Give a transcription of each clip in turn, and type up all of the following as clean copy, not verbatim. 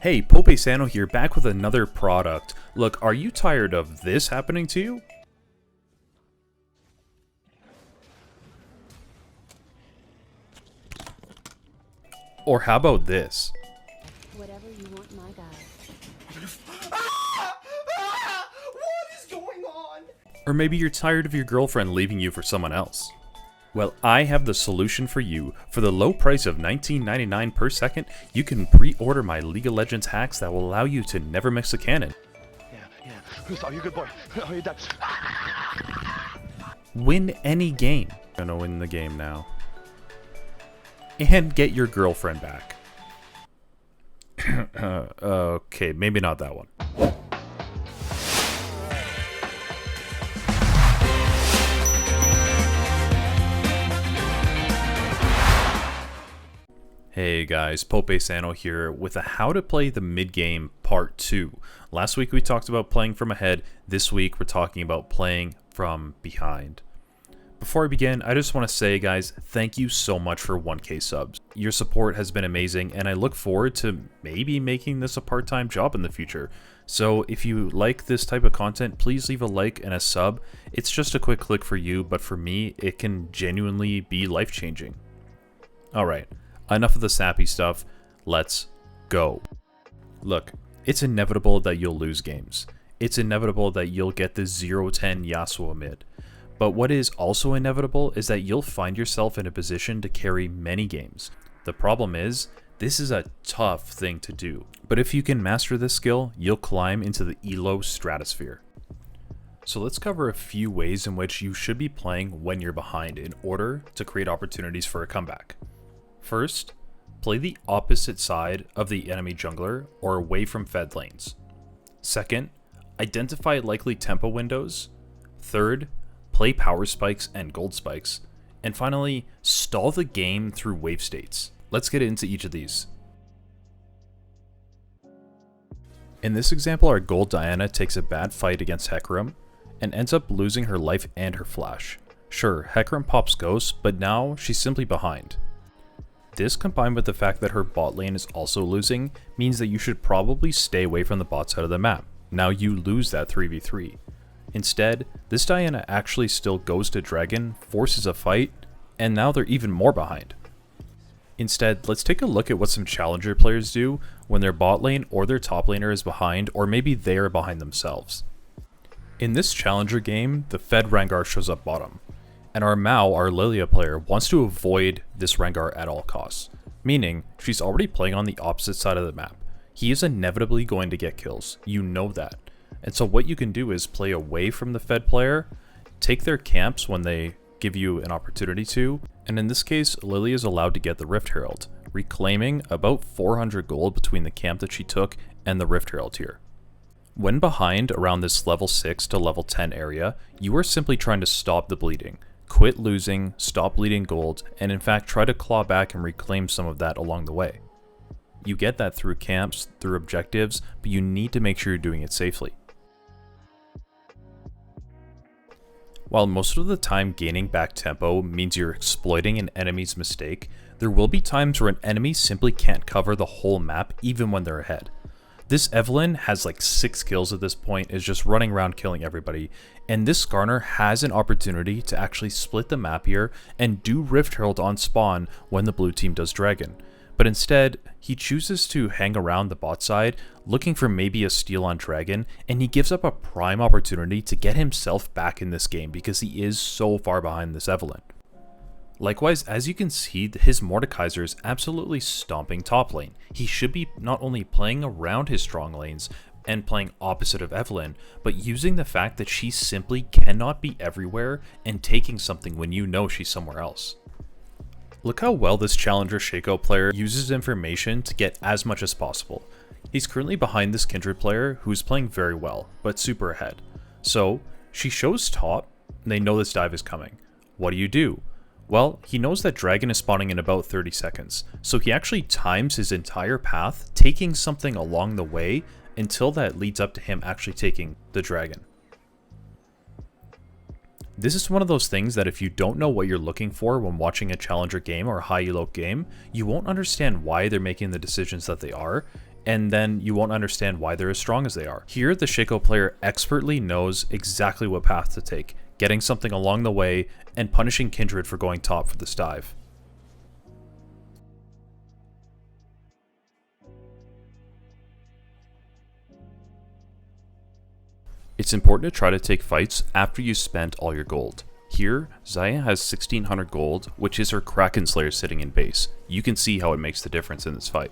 Hey, Pope Sano here, back with another product. Look, are you tired of this happening to you? Or how about this? Whatever you want, my guy. What is going on? Or maybe you're tired of your girlfriend leaving you for someone else. Well, I have the solution for you. For the low price of $19.99 per second, you can pre-order my League of Legends hacks that will allow you to never miss a cannon. Yeah. Who's are you a good boy? Are you done? Win any game. I'm gonna win the game now. And get your girlfriend back. Okay, maybe not that one. Hey guys, Pope Sano here with a how to play the mid game part 2. Last week we talked about playing from ahead. This week we're talking about playing from behind. Before I begin, I just want to say guys, thank you so much for 1K subs. Your support has been amazing and I look forward to maybe making this a part-time job in the future. So if you like this type of content, please leave a like and a sub. It's just a quick click for you, but for me, it can genuinely be life-changing. Alright. Enough of the sappy stuff, let's go. Look, it's inevitable that you'll lose games. It's inevitable that you'll get the 0-10 Yasuo mid. But what is also inevitable is that you'll find yourself in a position to carry many games. The problem is, this is a tough thing to do. But if you can master this skill, you'll climb into the elo stratosphere. So let's cover a few ways in which you should be playing when you're behind in order to create opportunities for a comeback. First, play the opposite side of the enemy jungler or away from fed lanes. Second, identify likely tempo windows. Third, play power spikes and gold spikes. And finally, stall the game through wave states. Let's get into each of these. In this example, our gold Diana takes a bad fight against Hecarim and ends up losing her life and her flash. Sure, Hecarim pops Ghost, but now she's simply behind. This, combined with the fact that her bot lane is also losing, means that you should probably stay away from the bot side of the map. Now you lose that 3v3. Instead, this Diana actually still goes to Dragon, forces a fight, and now they're even more behind. Instead, let's take a look at what some challenger players do when their bot lane or their top laner is behind, or maybe they are behind themselves. In this challenger game, the fed Rengar shows up bottom. And our Mao, our Lilia player, wants to avoid this Rengar at all costs, meaning she's already playing on the opposite side of the map. He is inevitably going to get kills, you know that. And so what you can do is play away from the fed player, take their camps when they give you an opportunity to, and in this case, Lilia is allowed to get the Rift Herald, reclaiming about 400 gold between the camp that she took and the Rift Herald here. When behind around this level 6 to level 10 area, you are simply trying to stop the bleeding. Quit losing, stop bleeding gold, and in fact try to claw back and reclaim some of that along the way. You get that through camps, through objectives, but you need to make sure you're doing it safely. While most of the time gaining back tempo means you're exploiting an enemy's mistake, there will be times where an enemy simply can't cover the whole map even when they're ahead. This Evelynn has like 6 kills at this point, is just running around killing everybody, and this Skarner has an opportunity to actually split the map here and do Rift Herald on spawn when the blue team does Dragon. But instead, he chooses to hang around the bot side, looking for maybe a steal on Dragon, and he gives up a prime opportunity to get himself back in this game because he is so far behind this Evelynn. Likewise, as you can see, his Mordekaiser is absolutely stomping top lane. He should be not only playing around his strong lanes and playing opposite of Evelynn, but using the fact that she simply cannot be everywhere and taking something when you know she's somewhere else. Look how well this Challenger Shaco player uses information to get as much as possible. He's currently behind this Kindred player who's playing very well, but super ahead. So, she shows top, and they know this dive is coming. What do? Well, he knows that Dragon is spawning in about 30 seconds, so he actually times his entire path, taking something along the way until that leads up to him actually taking the Dragon. This is one of those things that if you don't know what you're looking for when watching a challenger game or a high elo game, you won't understand why they're making the decisions that they are, and then you won't understand why they're as strong as they are. Here, the Shaco player expertly knows exactly what path to take, getting something along the way, and punishing Kindred for going top for this dive. It's important to try to take fights after you've spent all your gold. Here, Xayah has 1600 gold, which is her Kraken Slayer sitting in base. You can see how it makes the difference in this fight.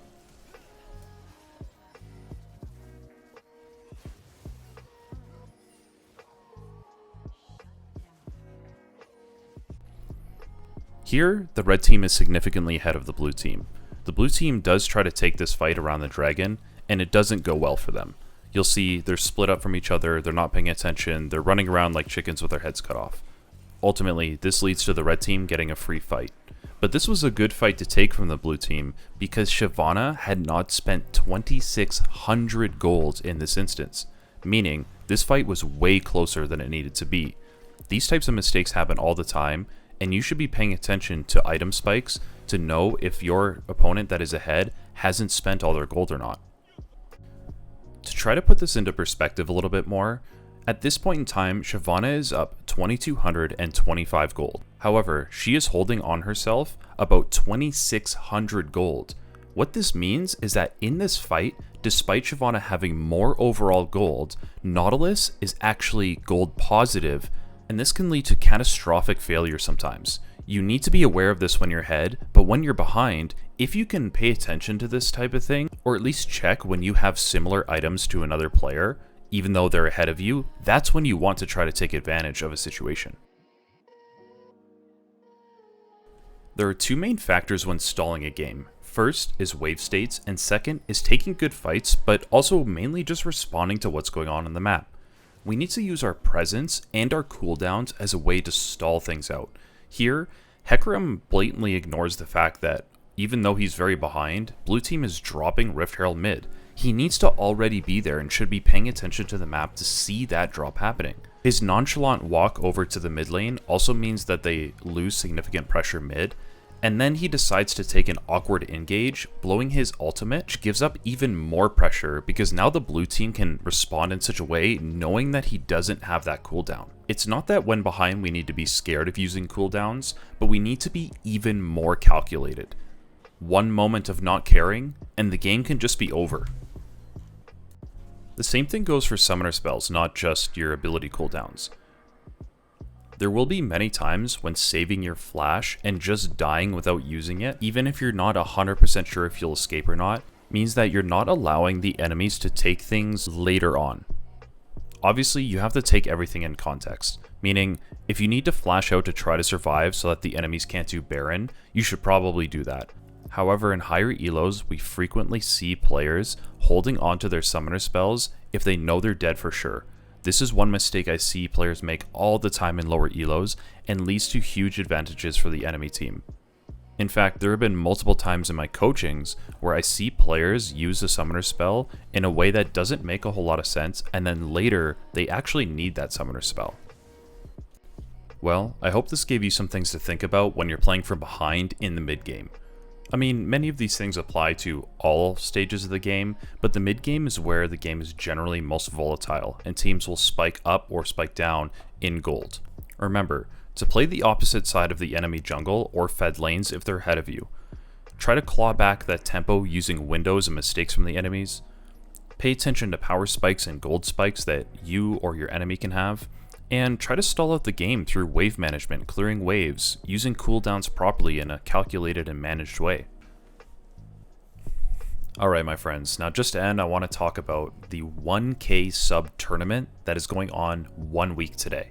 Here, the red team is significantly ahead of the blue team. The blue team does try to take this fight around the dragon, and it doesn't go well for them. You'll see they're split up from each other, they're not paying attention, they're running around like chickens with their heads cut off. Ultimately, this leads to the red team getting a free fight. But this was a good fight to take from the blue team because Shyvana had not spent 2600 gold in this instance, meaning this fight was way closer than it needed to be. These types of mistakes happen all the time, and you should be paying attention to item spikes to know if your opponent that is ahead hasn't spent all their gold or not. To try to put this into perspective a little bit more, at this point in time, Shyvana is up 2225 gold. However, she is holding on herself about 2600 gold. What this means is that in this fight, despite Shyvana having more overall gold, Nautilus is actually gold positive, and this can lead to catastrophic failure sometimes. You need to be aware of this when you're ahead, but when you're behind, if you can pay attention to this type of thing, or at least check when you have similar items to another player, even though they're ahead of you, that's when you want to try to take advantage of a situation. There are two main factors when stalling a game. First is wave states, and second is taking good fights, but also mainly just responding to what's going on the map. We need to use our presence and our cooldowns as a way to stall things out. Here, Hecarim blatantly ignores the fact that, even though he's very behind, blue team is dropping Rift Herald mid. He needs to already be there and should be paying attention to the map to see that drop happening. His nonchalant walk over to the mid lane also means that they lose significant pressure mid, and then he decides to take an awkward engage, blowing his ultimate, which gives up even more pressure because now the blue team can respond in such a way knowing that he doesn't have that cooldown. It's not that when behind we need to be scared of using cooldowns, but we need to be even more calculated. One moment of not caring, and the game can just be over. The same thing goes for summoner spells, not just your ability cooldowns. There will be many times when saving your flash and just dying without using it, even if you're not 100% sure if you'll escape or not, means that you're not allowing the enemies to take things later on. Obviously, you have to take everything in context, meaning if you need to flash out to try to survive so that the enemies can't do Baron, you should probably do that. However, in higher elos, we frequently see players holding onto their summoner spells if they know they're dead for sure. This is one mistake I see players make all the time in lower elos and leads to huge advantages for the enemy team. In fact, there have been multiple times in my coachings where I see players use the summoner spell in a way that doesn't make a whole lot of sense, and then later they actually need that summoner spell. Well, I hope this gave you some things to think about when you're playing from behind in the mid game. I mean, many of these things apply to all stages of the game, but the mid game is where the game is generally most volatile, and teams will spike up or spike down in gold. Remember, to play the opposite side of the enemy jungle or fed lanes if they're ahead of you. Try to claw back that tempo using windows and mistakes from the enemies. Pay attention to power spikes and gold spikes that you or your enemy can have. And try to stall out the game through wave management, clearing waves, using cooldowns properly in a calculated and managed way. Alright my friends, now just to end, I want to talk about the 1K sub tournament that is going on 1 week today.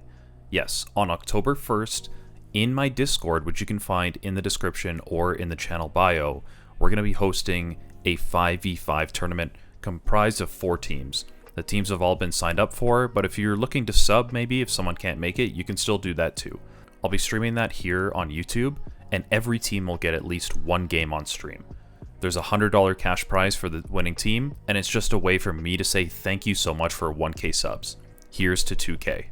Yes, on October 1st, in my Discord, which you can find in the description or in the channel bio, we're going to be hosting a 5v5 tournament comprised of 4 teams. The teams have all been signed up for, but if you're looking to sub maybe, if someone can't make it, you can still do that too. I'll be streaming that here on YouTube, and every team will get at least 1 game on stream. There's a $100 cash prize for the winning team, and it's just a way for me to say thank you so much for 1K subs. Here's to 2K.